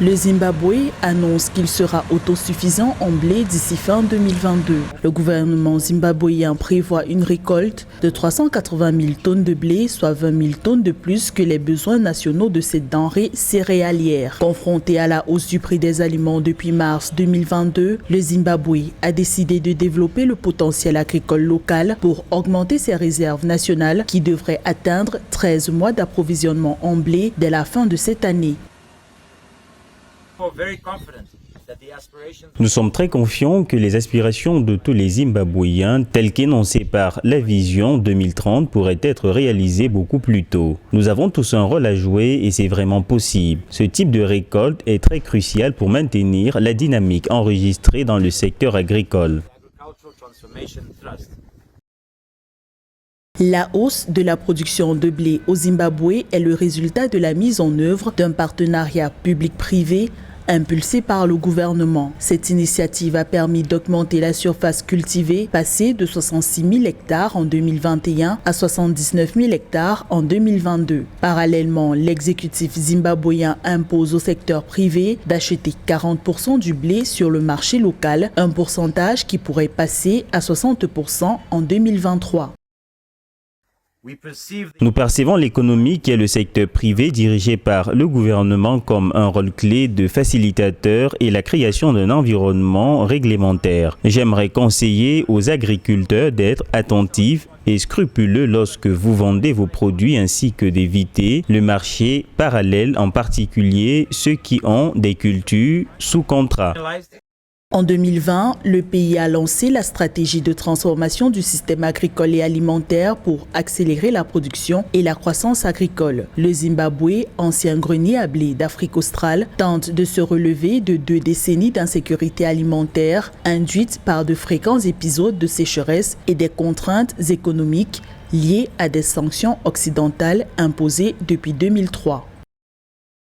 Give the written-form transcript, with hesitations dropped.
Le Zimbabwe annonce qu'il sera autosuffisant en blé d'ici fin 2022. Le gouvernement zimbabwéen prévoit une récolte de 380 000 tonnes de blé, soit 20 000 tonnes de plus que les besoins nationaux de cette denrée céréalière. Confronté à la hausse du prix des aliments depuis mars 2022, le Zimbabwe a décidé de développer le potentiel agricole local pour augmenter ses réserves nationales qui devraient atteindre 13 mois d'approvisionnement en blé dès la fin de cette année. Nous sommes très confiants que les aspirations de tous les Zimbabwéens, telles qu'énoncées par la Vision 2030, pourraient être réalisées beaucoup plus tôt. Nous avons tous un rôle à jouer et c'est vraiment possible. Ce type de récolte est très crucial pour maintenir la dynamique enregistrée dans le secteur agricole. La hausse de la production de blé au Zimbabwe est le résultat de la mise en œuvre d'un partenariat public-privé impulsé par le gouvernement. Cette initiative a permis d'augmenter la surface cultivée, passée de 66 000 hectares en 2021 à 79 000 hectares en 2022. Parallèlement, l'exécutif zimbabwéen impose au secteur privé d'acheter 40% du blé sur le marché local, un pourcentage qui pourrait passer à 60% en 2023. Nous percevons l'économie qui est le secteur privé dirigé par le gouvernement comme un rôle clé de facilitateur et la création d'un environnement réglementaire. J'aimerais conseiller aux agriculteurs d'être attentifs et scrupuleux lorsque vous vendez vos produits ainsi que d'éviter le marché parallèle, en particulier ceux qui ont des cultures sous contrat. En 2020, le pays a lancé la stratégie de transformation du système agricole et alimentaire pour accélérer la production et la croissance agricole. Le Zimbabwe, ancien grenier à blé d'Afrique australe, tente de se relever de 2 décennies d'insécurité alimentaire induite par de fréquents épisodes de sécheresse et des contraintes économiques liées à des sanctions occidentales imposées depuis 2003.